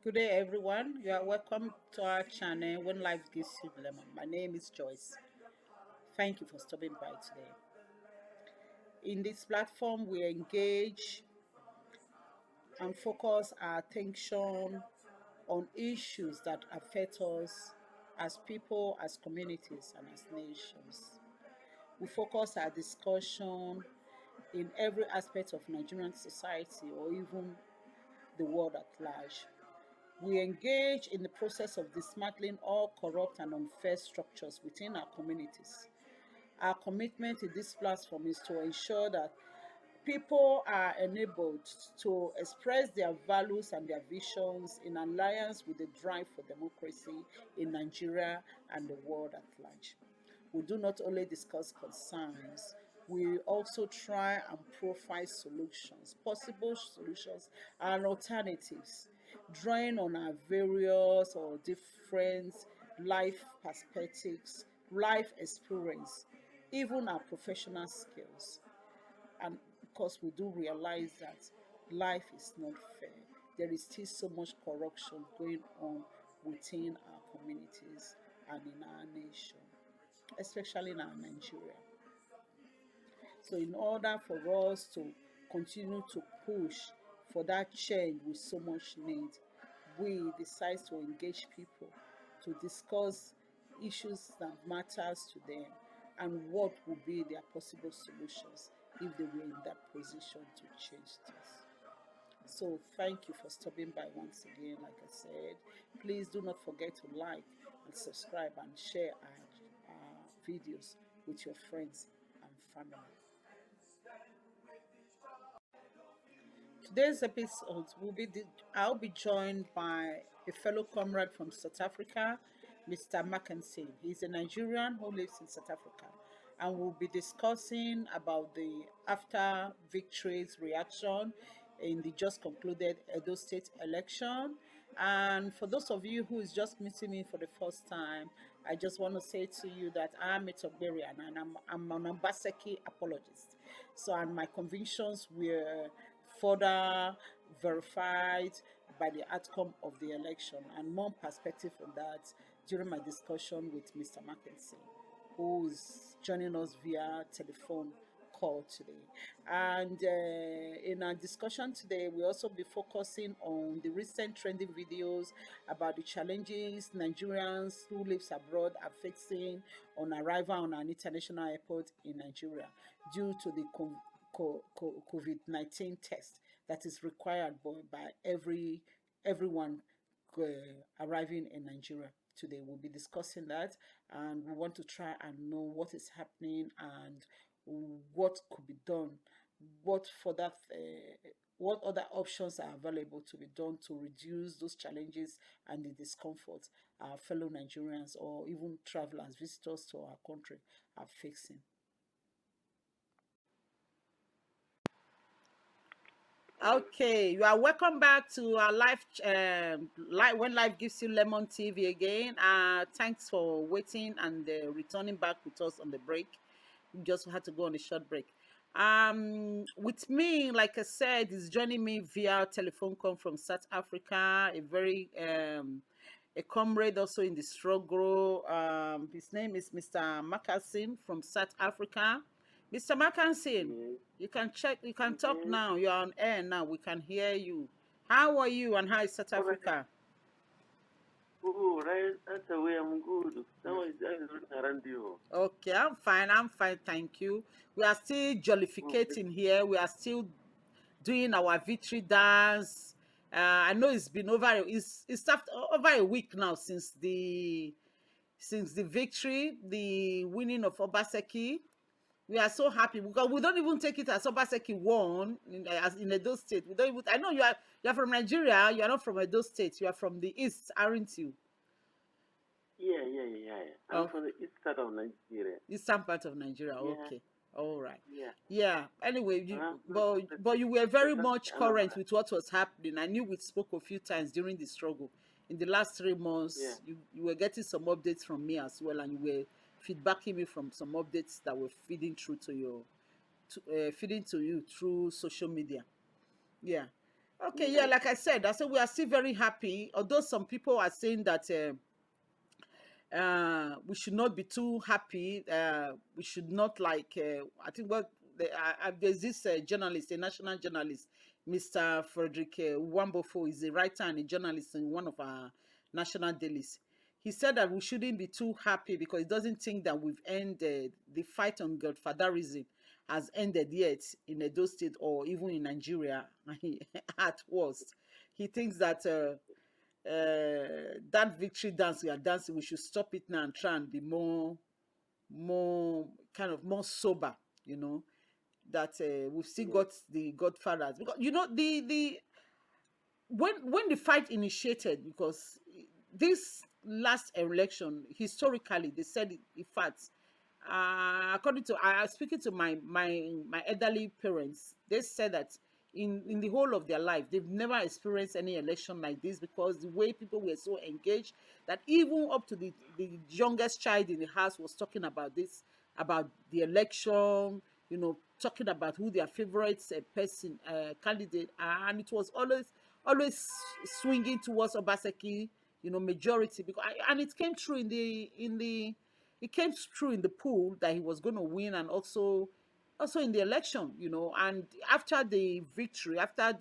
Good day, everyone. You are welcome to our channel When Life Gives You Lemon. My name is Joyce. Thank you for stopping by today. In this platform, we engage and focus our attention on issues that affect us as people, as communities, and as nations. We focus our discussion in every aspect of Nigerian society or even the world at large. We engage in the process of dismantling all corrupt and unfair structures within our communities. Our commitment in this platform is to ensure that people are enabled to express their values and their visions in alliance with the drive for democracy in Nigeria and the world at large. We do not only discuss concerns, we also try and profile solutions, possible solutions and alternatives, drawing on our various or different life perspectives, life experience, even our professional skills. And because we do realize that life is not fair, there is still so much corruption going on within our communities and in our nation, especially in our Nigeria. So in order for us to continue to push for that change we so much need, we decide to engage people to discuss issues that matters to them and what would be their possible solutions if they were in that position to change this. So thank you for stopping by once again. Like I said, please do not forget to like and subscribe and share our videos with your friends and family. Today's episode I'll be joined by a fellow comrade from South Africa, Mr. Mackenzie. He's a Nigerian who lives in South Africa, and we'll be discussing about the after victories reaction in the just concluded Edo State election. And for those of you who is just meeting me for the first time, I just want to say to you that I'm a Togberian and I'm an Ambaseki apologist. So, and my convictions were further verified by the outcome of the election, and more perspective on that during my discussion with Mr. Mackenzie, who is joining us via telephone call today. And in our discussion today, we'll also be focusing on the recent trending videos about the challenges Nigerians who live abroad are facing on arrival on an international airport in Nigeria due to the COVID-19 test that is required by everyone arriving in Nigeria. Today we'll be discussing that, and we want to try and know what is happening and what could be done, what for that what other options are available to be done to reduce those challenges and the discomfort our fellow Nigerians or even travelers, visitors to our country are facing. Okay, you are welcome back to our When Life Gives You Lemon TV again. Thanks for waiting and returning back with us on the break. We just had to go on a short break. With me, like I said, is joining me via telephone call from South Africa. A comrade also in the struggle. His name is Mr. Mackenzie from South Africa. Mr. Mackenzie, you can check, you can talk now. You're on air now. We can hear you. How are you and how is South Africa? Oh, right. That's the way I'm good. Now is around you. Okay, I'm fine. I'm fine. Thank you. We are still jollificating here. We are still doing our victory dance. I know it's been it's after over a week now since the victory, the winning of Obaseki. We are so happy because we don't even take it as Obaseki won as in Edo State. We don't even. I know you are from Nigeria. You are not from Edo State. You are from the East, aren't you? Yeah. I'm from the east side of Nigeria. Eastern part of Nigeria. Yeah, Okay. All right. yeah. Yeah. Anyway, but you were very That's much current with what was happening. I knew we spoke a few times during the struggle. In the last 3 months, Yeah. you were getting some updates from me as well, and you were feedbacking me from some updates that were feeding through to feeding to you through social media. Yeah. Okay, yeah, Yes. like I said we are still very happy, although some people are saying that we should not be too happy. We should not like. I think what there's this journalist, a national journalist, Mr. Frederick Wambofo, is a writer and a journalist in one of our national dailies. He said that we shouldn't be too happy because he doesn't think that we've ended the fight on godfatherism has ended yet in Edo State or even in Nigeria at worst. He thinks that that victory dance we are dancing, we should stop it now and try and be more kind of more sober, you know, that we've still Yes. got the godfathers. Because you know the when the fight initiated, because this last election historically they said it, in fact, according to I was speaking to my elderly parents, they said that in the whole of their life they've never experienced any election like this, because the way people were so engaged that even up to the youngest child in the house was talking about this, about the election, you know, talking about who their favorite person candidate are, and it was always swinging towards Obaseki, you know, majority, because and it came true in the it came true in the poll that he was going to win, and also in the election, you know. And after the victory, after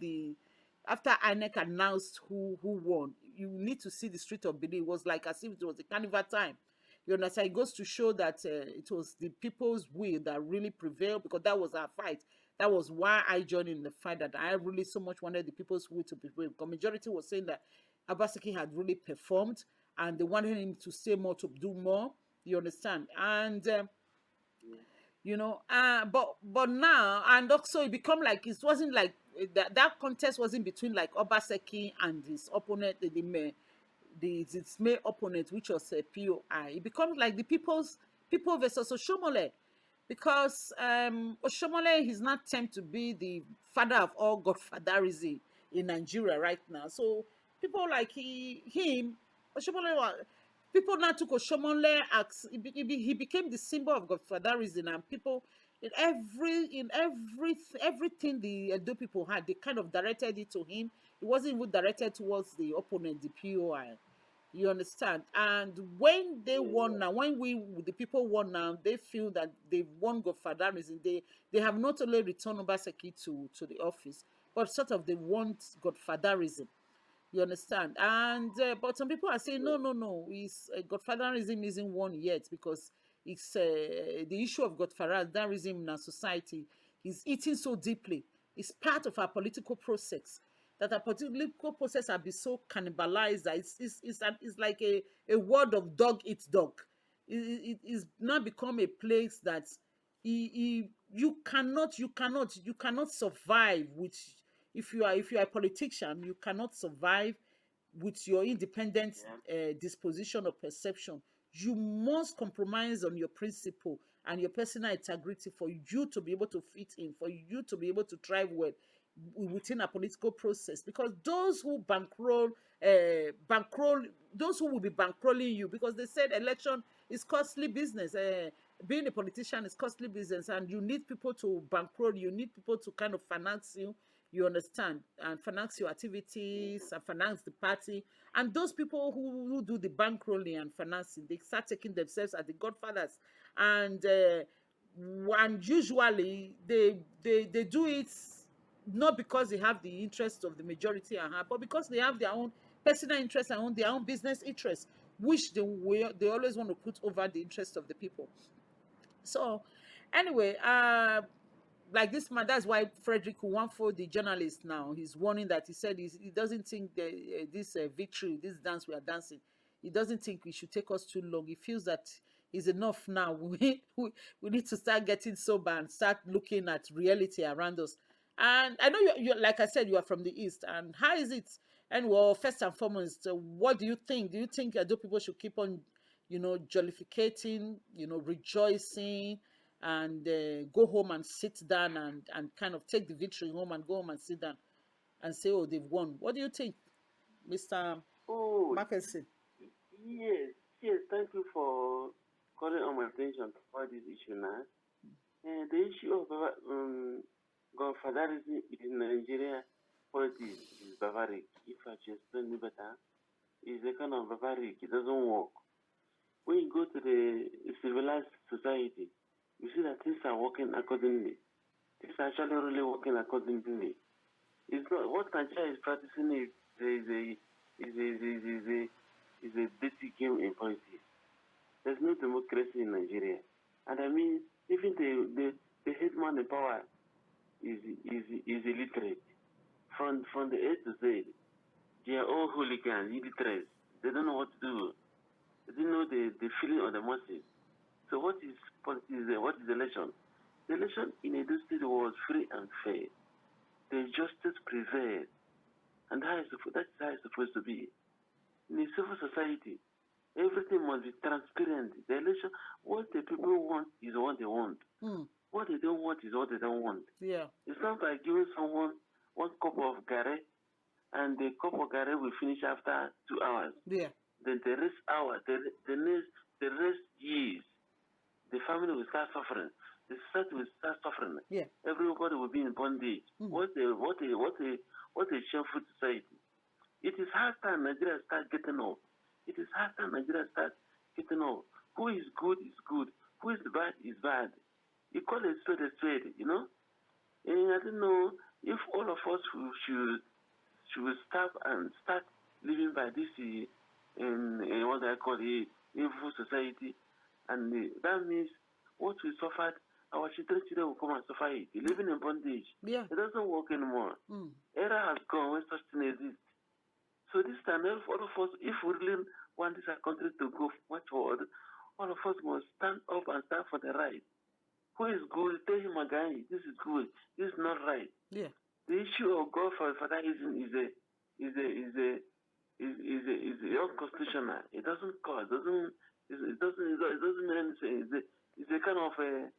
INEC announced who won, you need to see the street of Benin. It was like as if it was a carnival time. You understand? It goes to show that it was the people's will that really prevailed, because that was our fight. That was why I joined in the fight, that I really so much wanted the people's will to prevail. Because majority was saying that Abaseki had really performed and they wanted him to say more, to do more. You understand? And Yes. you know, but now, and also it become like it wasn't like that contest wasn't between like Obaseki and his opponent, its main opponent, which was POI. It becomes like the people versus Oshomole, because Oshomole is not tend to be the father of all godfatherism in Nigeria right now. So people like him, Oshomole, people now took Oshomole as he became the symbol of godfatherism, and people in everything the Edo people had, they kind of directed it to him. It wasn't even directed towards the opponent, the POI. You understand? And when they Yes. won now, when the people won now, they feel that they've won godfatherism. They have not only returned Obaseki to the office, but sort of they want godfatherism. You understand? And but some people are saying no, Yes. no, no. It's godfatherism isn't won yet, because it's the issue of godfatherism in our society is eating so deeply. It's part of our political process, that our political process has been so cannibalized that it's like a word of dog eats dog. It's now become a place that you cannot survive with. If you are a politician, you cannot survive with your independent Yeah. disposition or perception. You must compromise on your principle and your personal integrity for you to be able to fit in, for you to be able to thrive well within a political process. Because bankroll, those who will be bankrolling you, because they said election is costly business. Being a politician is costly business, and you need people to bankroll. You need people to kind of finance you. You understand, and finance your activities and finance the party. And those people who do the bankrolling and financing, they start taking themselves as the godfathers. And usually they do it not because they have the interest of the majority at heart, but because they have their own personal interest and their own business interests, which they always want to put over the interest of the people. So anyway, like this man, that's why Frederick Wanfo, the journalist, now he's warning that he said he doesn't think that this victory, this dance we are dancing, he doesn't think it should take us too long. He feels that is enough now. We need to start getting sober and start looking at reality around us. And I know you like I said, you are from the east. And how is it? And well, first and foremost, what do you think? Do you think Edo people should keep on, jollificating, rejoicing, and go home and sit down and kind of take the victory home and go home and sit down and say, oh, they've won? What do you think, Mr. Oh, Mackenzie? yes. Yes. Thank you for calling on my attention about this issue now. The issue of godfatherism in Nigeria politics barbaric. If I should explain it better, it's a kind of barbaric. It doesn't work. When you go to the civilized society, you see that things are working accordingly. Things are actually really working accordingly. It's not what Nigeria is practicing is a dirty game in politics. There's no democracy in Nigeria, and I mean even the headman in power is illiterate. From the A to Z, they are all hooligans, illiterate. They don't know what to do. They don't know the feeling of the masses. So what is politics? What is election? The election in Edo State was free and fair. The justice prevailed, and that's how it's supposed to be. In a civil society, everything must be transparent. The election, what the people want is what they want. What they don't want is what they don't want. Yeah. It's not by giving someone 1 cup of gare, and the cup of gare will finish after 2 hours. Yeah. Then the rest hour, the rest years, the family will start suffering. The society will start suffering. Yeah. Everybody will be in bondage. What a shameful society. It is hard time Nigeria start getting up. It is hard time Nigeria start getting up. Who is good is good. Who is bad is bad. You call a spade, you know? And I don't know if all of us should stop and start living by this what I call a evil society, and that means what we suffered, our children will come and suffer it. Living in bondage. Yeah. It doesn't work anymore. Era has gone when such thing exists. So this time, all of us, if we really want this country to go much forward, all of us must stand up and stand for the right. Who is good? Tell him again, this is good. This is not right. Yeah. The issue of God for fatalism is unconstitutional. It doesn't cause. It doesn't mean anything. It's a kind of a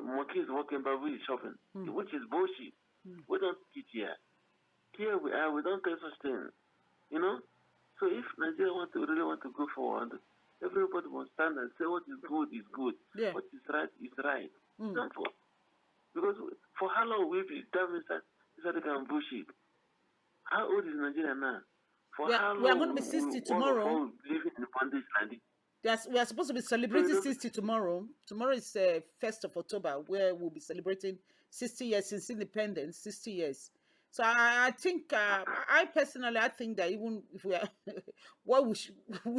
monkey is walking, but we is shopping, which is bullshit. We don't teach here. Here we are. We don't tell such things. You know. So if Nigeria really want to go forward, everybody must stand and say what is good is good. Yeah. What is right is right. Simple. Because for how long will we be damaged that kind of bullshit? How old is Nigeria now? For how long we are going to be 60 tomorrow. Living in bondage like this? Yes, we are supposed to be celebrating 60 tomorrow. Tomorrow is 1st of October, where we'll be celebrating 60 years since independence, 60 years. So I think, I personally, I think that even if we are, what we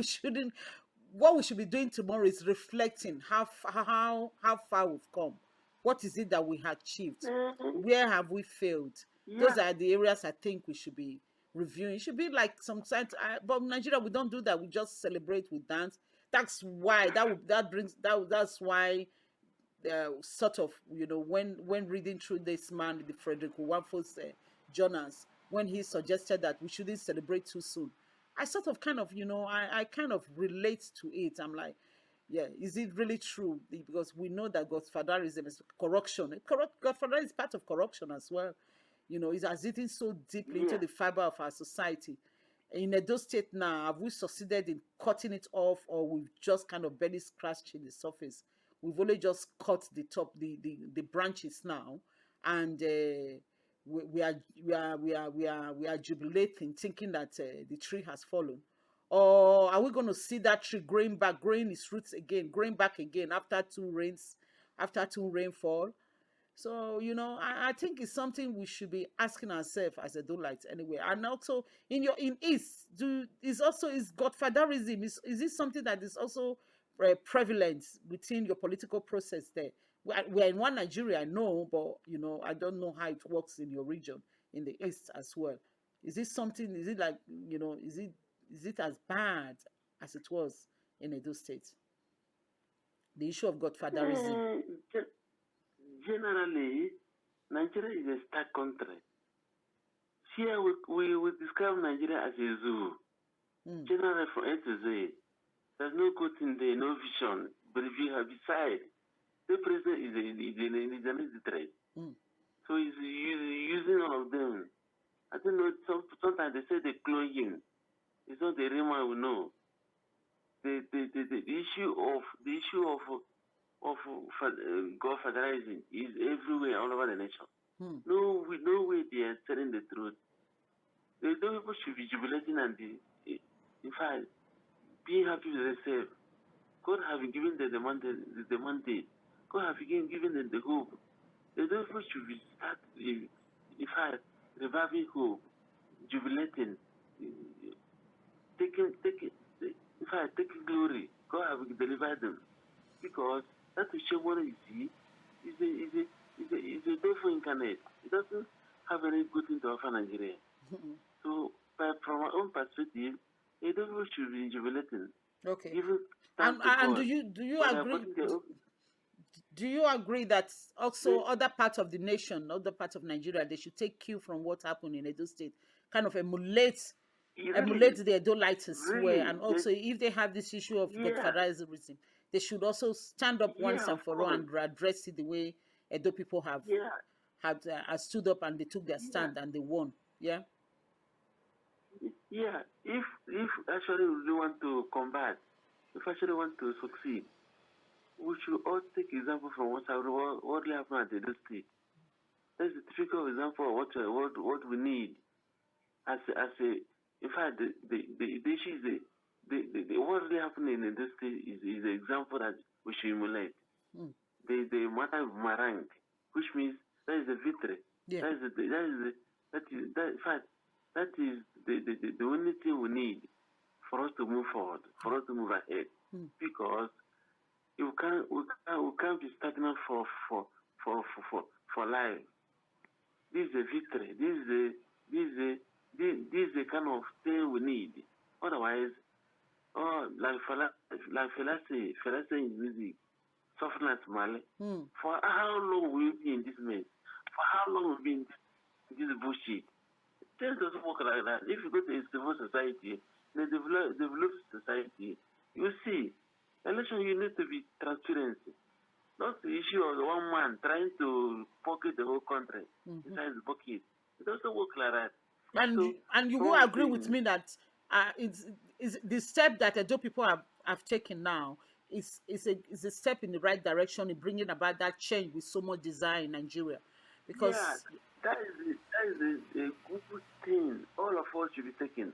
should be doing tomorrow is reflecting how far we've come. What is it that we have achieved? Where have we failed? Yeah. Those are the areas I think we should be reviewing. It should be like sometimes, but in Nigeria we don't do that. We just celebrate, we dance. That's why that's why sort of, you know, when reading through this man, the Frederick Wampho's journals, when he suggested that we shouldn't celebrate too soon, I sort of kind of, you know, I kind of relate to it. I'm like, yeah, is it really true? Because we know that godfatherism is corruption. Godfather is part of corruption as well. You know, it has eaten so deeply into the fiber of our society. In Edo State now, have we succeeded in cutting it off, or we've just kind of barely scratched the surface? We've only just cut the top, the branches now, and we are jubilating, thinking that the tree has fallen. Or are we going to see that tree growing its roots again, growing back again after two rainfall? So, you know, I think it's something we should be asking ourselves as a Dolites anyway. And also in East, is godfatherism, is it something that is also prevalent within your political process there? We're in one Nigeria, I know, but, you know, I don't know how it works in your region, in the East as well. Is it like, you know, is it as bad as it was in Edo State? The issue of godfatherism. Generally, Nigeria is a stark country. Here we describe Nigeria as a zoo. Generally from A to Z. There's no good thing there, no vision. But if you have beside, the president is an illiterate. So he's using all of them. I don't know, sometimes they say they clone him. It's not the real one we know. The issue of godfatherism is everywhere, all over the nation. No way they are telling the truth. The people should be jubilating and in fact, being happy with themselves. God have given them the mandate. God have given them the hope. The people should be start, in fact, reviving hope, jubilating, taking, in fact, taking glory. God have delivered them. Because that Shemona you see is a devil incarnate. It doesn't have any good thing to offer Nigeria. So, from our own perspective, a devil should be jubilating, Okay. giving thanks to And God. do you But agree? putting their own, Do you agree that also they, other parts of the nation, other parts of Nigeria, they should take cue from what happened in Edo State, kind of emulate really, the Edo-lighters where, really, and also if they have this issue of yeah, godfatherism, they should also stand up once yeah, of and for all course, and address it the way Edo people yeah, have stood up and they took their yeah, stand and they won. Yeah. yeah. If actually we really want to combat, if actually want to succeed, we should all take example from what really happened at Edo State. That's a typical example of what we need as a in fact the issue is what really happened in this state is an example that we should emulate. Mm. The matter of Marang, which means that is a victory. Yeah. That in fact that is the only thing we need for us to move forward, for us to move ahead. Mm. Because we can't be stagnant for life. This is a victory. This is a kind of thing we need. Otherwise, like Fela say in music, suffering as Mali. Mm. For how long will we be in this mess? For how long will we be in this bullshit? Things doesn't work like that. If you go to a civil society, in a developed society, you see, election you need to be transparency. Not the issue of the one man trying to pocket the whole country inside his pocket. It doesn't work like that. So, And you from will what I'm agree with saying, me that it's is the step that Edo people have taken now is a step in the right direction in bringing about that change with so much desire in Nigeria, yeah, because that is a good thing. All of us should be taking.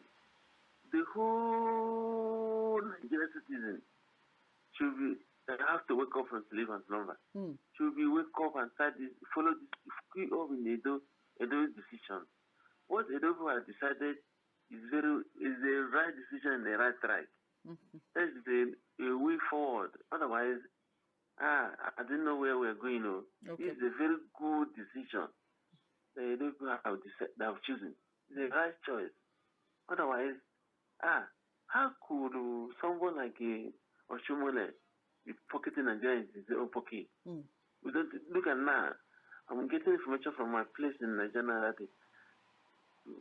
The whole Nigerian citizen should be they have to wake up from sleep and slumber. Should be wake up and start this, follow this, key up in Edo decision. What Edo has decided is the right decision and the right track. That's the way forward. Otherwise, I didn't know where we're going. No, okay. it's a very good decision that Edo have chosen. It's a right choice. Otherwise, how could someone like a Oshomole be pocketing Nigeria in his own pocket? We don't look at now. I'm getting information from my place in Nigeria that the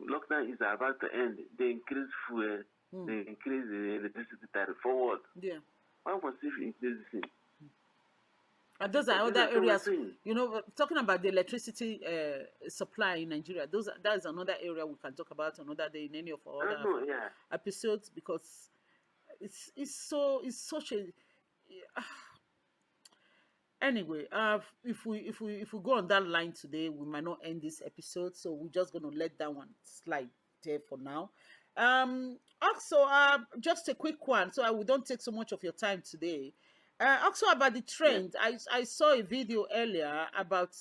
lockdown is about to end. They increase fuel, they increase the electricity tariff. For what? Yeah. Why must they increase this thing? And those are These other are things we're areas, saying. talking about the electricity supply in Nigeria. That is another area we can talk about another day in any of our I other don't know, yeah. episodes, because it's such a anyway. If we go on that line today, we might not end this episode, so we're just gonna let that one slide there for now. Also, just a quick one, so we don't take so much of your time today. Also about the Yeah. trend, I saw a video earlier about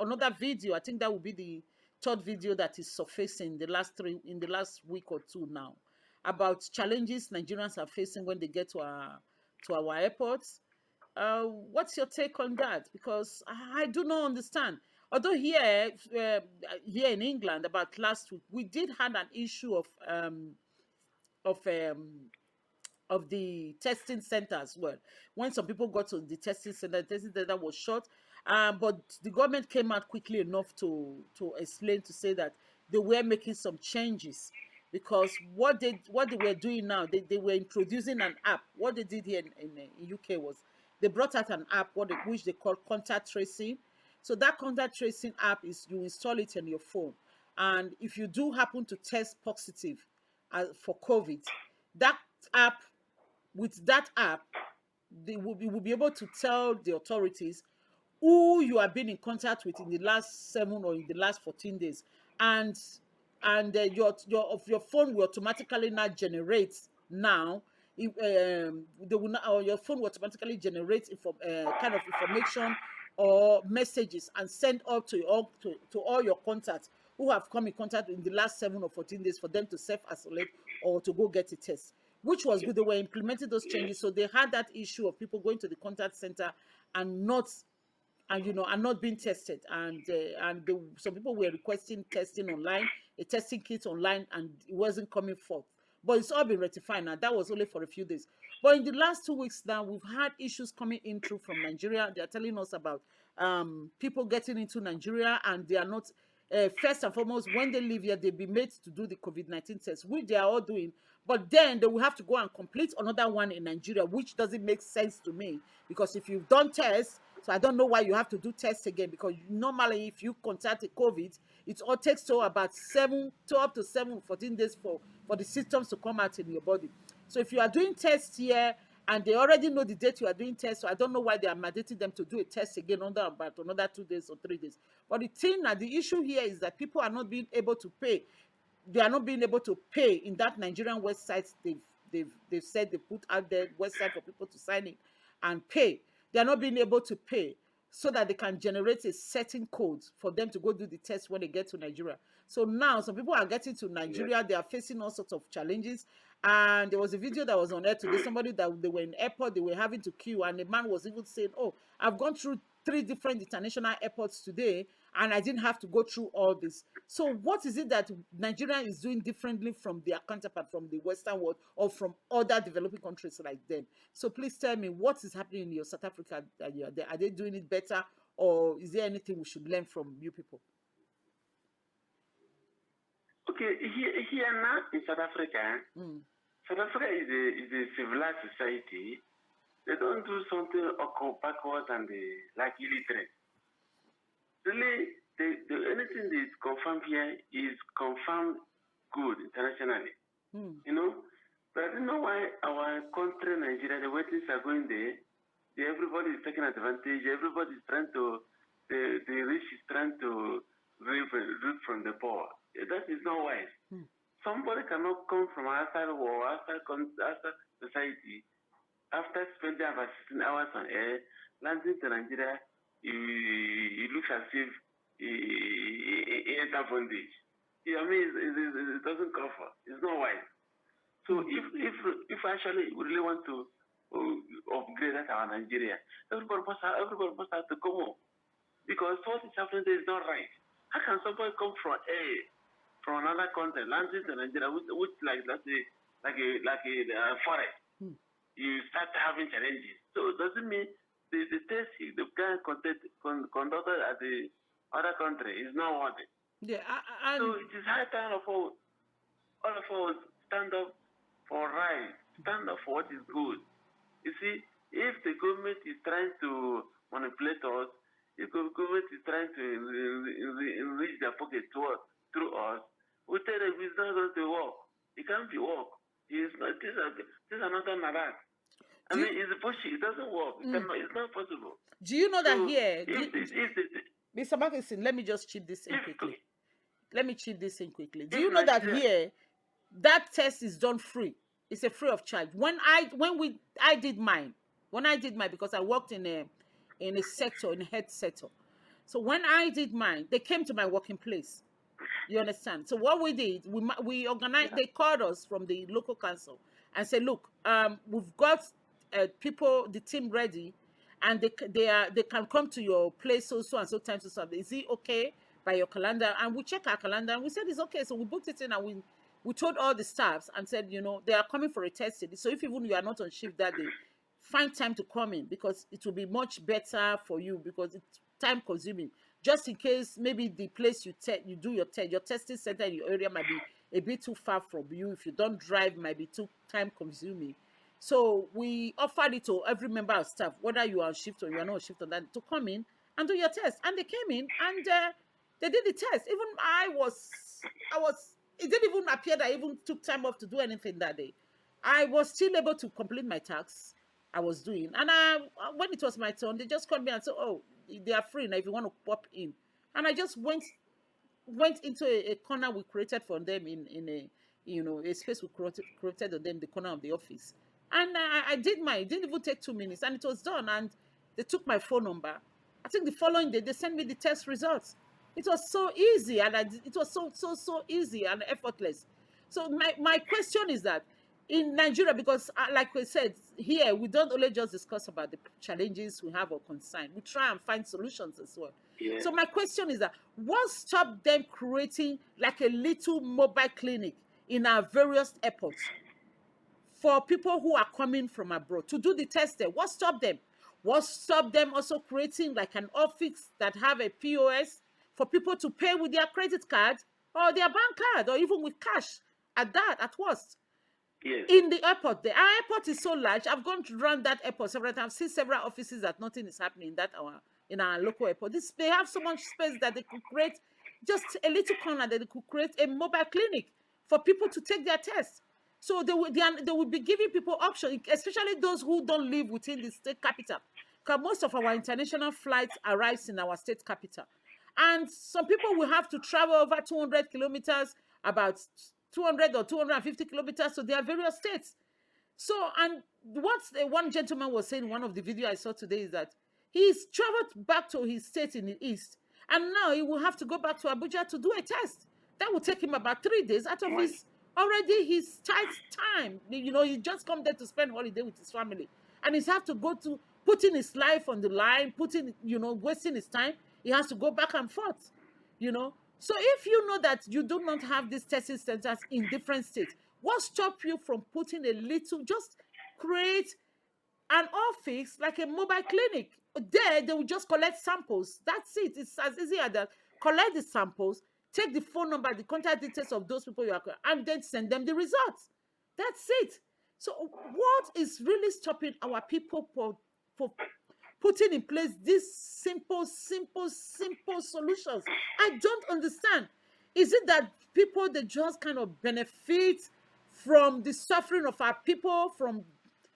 another video. I think that will be the third video that is surfacing in the last week or two now, about challenges Nigerians are facing when they get to our airports. What's your take on that? Because I do not understand. Although here in England, about last week, we did have an issue of um, of the testing center as well. When some people got to the testing center was shut. But the government came out quickly enough to explain, to say that they were making some changes, because what they were doing now, they were introducing an app. What they did here in UK was they brought out an app which they call contact tracing. So that contact tracing app is, you install it on your phone, and if you do happen to test positive for COVID, that app with that app, you will be able to tell the authorities who you have been in contact with in the last 7 or in the last 14 days. And and your phone will automatically now generate now. They will not, or your phone will automatically generate kind of information or messages and send up to all your contacts who have come in contact in the last 7 or 14 days for them to self-isolate or to go get a test, which was good. They were implementing those changes, so they had that issue of people going to the contact center and not and not being tested, some people were requesting testing online, a testing kit online, and it wasn't coming forth, but it's all been rectified now. That was only for a few days, but in the last 2 weeks now, we've had issues coming in through from Nigeria. They are telling us about people getting into Nigeria, and they are not first and foremost, when they leave here, they'll be made to do the COVID-19 test, which they are all doing. But then they will have to go and complete another one in Nigeria, which doesn't make sense to me. Because if you've done tests, so I don't know why you have to do tests again. Because normally, if you contact a COVID, it all takes to about 14 days for the symptoms to come out in your body. So if you are doing tests here, and they already know the date you are doing tests, so I don't know why they are mandating them to do a test again under about another 2 days or 3 days. But the thing that the issue here is that people are not being able to pay. They are not being able to pay in that Nigerian website. They've said they put out their website for people to sign in and pay. They are not being able to pay so that they can generate a certain code for them to go do the test when they get to Nigeria. So now some people are getting to Nigeria. Yes. They are facing all sorts of challenges. And there was a video that was on air today. Somebody that they were in airport, they were having to queue, and the man was even saying, "Oh, I've gone through 3 different international airports today, and I didn't have to go through all this." So what is it that Nigeria is doing differently from their counterpart, from the Western world, or from other developing countries like them? So please tell me, what is happening in your South Africa? Are they doing it better, or is there anything we should learn from you people? Okay, here now in South Africa, South Africa is a civilized society. They don't do something backwards and like illiterate. Really, anything that is confirmed here is confirmed good internationally. You know, but I don't know why our country, Nigeria, the way things are going there, everybody is taking advantage. Everybody is trying to, the rich is trying to reap from the poor. That is not wise. Somebody cannot come from outside war, outside society, after spending about 16 hours on air, landing to Nigeria, it looks as if he entered bondage. I mean, it doesn't cover. It's not wise. So if actually we really want to upgrade that our Nigeria, everybody must have to come home, because what is happening there is not right. How can somebody come from another country, landing to Nigeria, which like let's say like a forest? You start having challenges. So it doesn't mean the test the guy conducted at the other country is not wanted. Yeah, so it is high time of all of us stand up for right, stand up for what is good. You see, if the government is trying to manipulate us, if the government is trying to enrich their pocket through us, we tell them it's not going to work. It can't be work. It's not, these are not done like that. I mean, it's bullshit. It doesn't work. It's not possible. Do you know that here? Mr. Markinson, let me just chip this in quickly. Do you know that here, that test is done free? It's a free of charge. When I did mine, because I worked in a sector, in a health sector. So when I did mine, they came to my working place. You understand? So what we did, we organized. They called us from the local council and said, "Look, we've got people, the team ready, and they can come to your place so and so time so. Is it okay by your calendar?" And we check our calendar, and we said it's okay. So we booked it in, and we told all the staffs and said, they are coming for a test. So if even you are not on shift that day, find time to come in, because it will be much better for you, because it's time consuming. Just in case maybe the place you do your testing center in your area might be a bit too far from you. If you don't drive, might be too time consuming. So we offered it to every member of staff, whether you are on shift or you are not on shift, on that, to come in and do your test. And they came in and they did the test. Even it didn't even appear that I even took time off to do anything that day. I was still able to complete my tasks I was doing. And when it was my turn, they just called me and said, "Oh, they are free now if you want to pop in." And I just went went into a corner we created for them in a, a space we created on them, the corner of the office. And I did mine. It didn't even take 2 minutes, and it was done. And they took my phone number. I think the following day they sent me the test results. It was so easy, and it was so easy and effortless. So my question is that in Nigeria, because like we said here, we don't only just discuss about the challenges we have or concern. We try and find solutions as well. Yeah. So my question is that what stopped them creating like a little mobile clinic in our various airports for people who are coming from abroad to do the test there? What stopped them? What stopped them also creating like an office that have a POS for people to pay with their credit card or their bank card or even with cash at worst? Yes. In the airport, our airport is so large. I've gone to run that airport several times. I've seen several offices that nothing is happening in our local airport. They have so much space that they could create just a little corner that they could create a mobile clinic for people to take their tests. So they will be giving people options, especially those who don't live within the state capital. Because most of our international flights arrives in our state capital. And some people will have to travel over 200 kilometers, about 200 or 250 kilometers to their various states. So, and what one gentleman was saying in one of the videos I saw today is that he's traveled back to his state in the east, and now he will have to go back to Abuja to do a test. That will take him about 3 days out of his tight time. He just come there to spend holiday with his family, and he's have to go to putting his life on the line, wasting his time. He has to go back and forth. So if you know that you do not have these testing centers in different states, what stops you from putting just create an office like a mobile clinic? There, they will just collect samples. That's it. It's as easy as that. Collect the samples, take the phone number, the contact details of those people you are, and then send them the results. That's it. So what is really stopping our people for putting in place these simple solutions? I don't understand. Is it that people, they just kind of benefit from the suffering of our people, from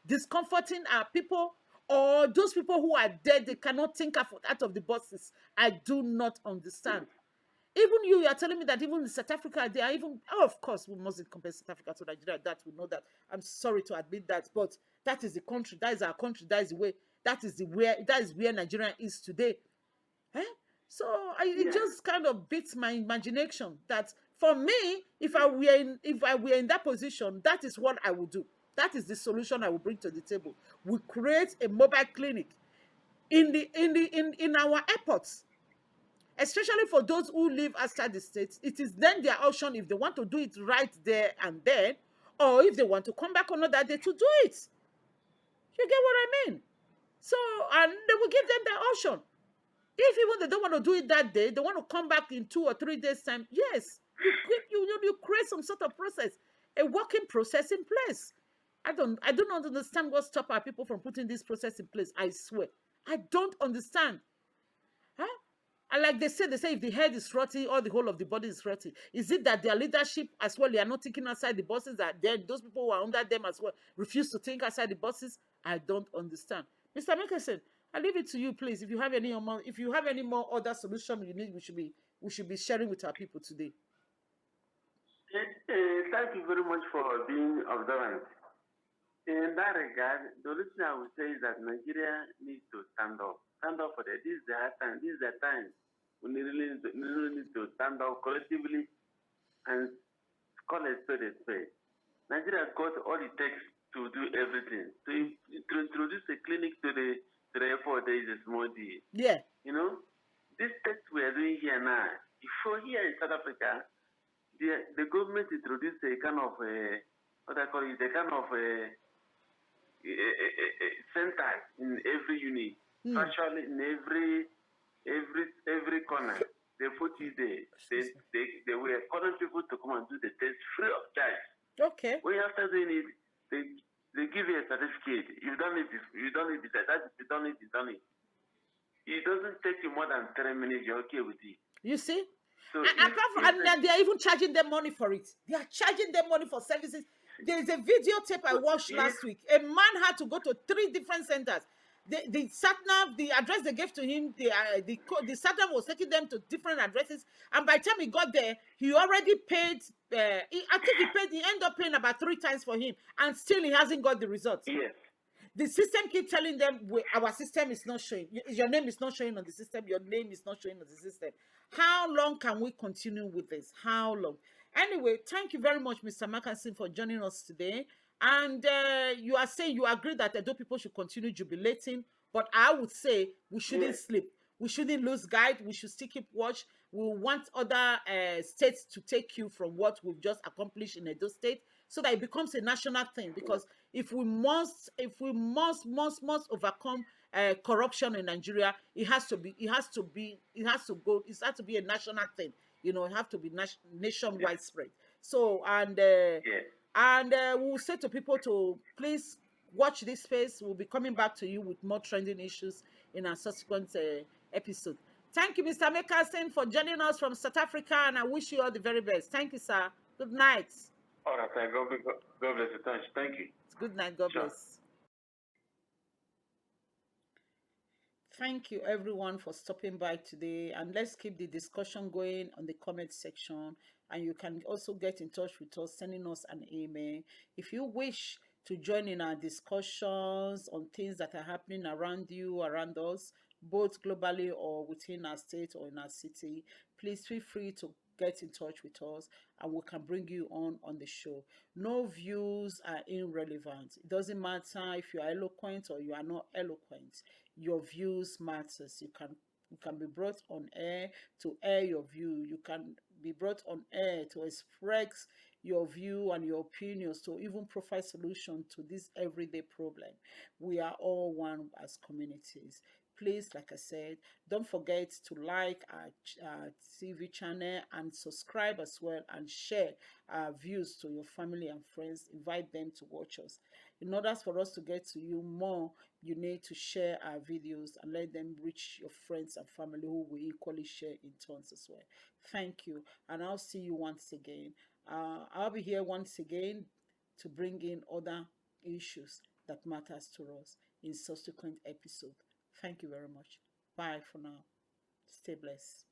discomforting our people, or those people who are dead, they cannot think out of the boxes? I do not understand. Even you are telling me that even in South Africa, they are even, of course, we mustn't compare South Africa to Nigeria. That we know that. I'm sorry to admit that, but that is the country. That is our country. That is the way. That is where Nigeria is today. Eh? So it just kind of beats my imagination that for me, if I were in that position, that is what I would do. That is the solution I will bring to the table. We create a mobile clinic in our airports, especially for those who live outside the states. It is then their option if they want to do it right there and then, or if they want to come back another day to do it. You get what I mean? So, and they will give them the option. If even they don't want to do it that day, they want to come back in 2 or 3 days' time. Yes, you create some sort of process, a working process in place. I do not understand what stop our people from putting this process in place. I swear, I don't understand. Huh? And like they say if the head is rotty, or the whole of the body is rotty. Is it that their leadership as well, they are not thinking outside the boxes, that then those people who are under them as well refuse to think outside the boxes? I don't understand. Mr. Mickelson, I leave it to you, please. If you have any more other solution you need, we should be sharing with our people today. Thank you very much for being observant. In that regard, the only thing I would say is that Nigeria needs to stand up. Stand up for that. This is their time. This is their time. We really need to stand up collectively and call a spade a spade. Nigeria has got all it takes to do everything. To introduce a clinic to the airport, there is a small deal. Yeah. This test we are doing here now, before here in South Africa, the government introduced a kind of center in every unit, virtually in every corner. They put you there. They were calling people to come and do the test free of charge. Okay. When after doing it, they give you a certificate. You've done it. You don't need it. You done it. You done it. It doesn't take you more than 3 minutes. You're okay with it. You see? So and they are even charging them money for it. They are charging them money for services. There is a videotape I watched last week. A man had to go to 3 different centers. The sat nav, the address they gave to him, the code, the sat nav was taking them to different addresses, and by the time he got there, he already paid. I think he ended up paying about 3 times for him, and still he hasn't got the results. Yes. The system keep telling them, our system is not showing, your name is not showing on the system, your name is not showing on the system. How long can we continue with this? How long? Anyway, thank you very much, Mr. Mackinson, for joining us today. And you are saying you agree that Edo people should continue jubilating, but I would say we shouldn't Yes. sleep. We shouldn't lose guide. We should still keep watch. We want other states to take you from what we've just accomplished in Edo State, so that it becomes a national thing. Because if we must overcome corruption in Nigeria, it has to be a national thing. It has to be nationwide spread. So, Yes. we'll say to people to please watch this space. We'll be coming back to you with more trending issues in our subsequent episode. Thank you, Mr. Mekasen, for joining us from South Africa, and I wish you all the very best. Thank you, sir. Good night. All right. God bless you. Thank you. Good night. God Sure. bless. Thank you everyone for stopping by today, and let's keep the discussion going on the comment section, and you can also get in touch with us sending us an email if you wish to join in our discussions on things that are happening around you, around us, both globally or within our state or in our city. Please feel free to get in touch with us, and we can bring you on the show. No views are irrelevant. It doesn't matter if you are eloquent or you are not eloquent. Your views matters. You can be brought on air to air your view. You can be brought on air to express your view and your opinions, to even provide solution to this everyday problem. We are all one as communities. Please, like I said, don't forget to like our TV channel and subscribe as well, and share our views to your family and friends. Invite them to watch us. In order for us to get to you more, you need to share our videos and let them reach your friends and family who will equally share in turns as well. Thank you, and I'll see you once again. I'll be here once again to bring in other issues that matters to us in subsequent episodes. Thank you very much. Bye for now. Stay blessed.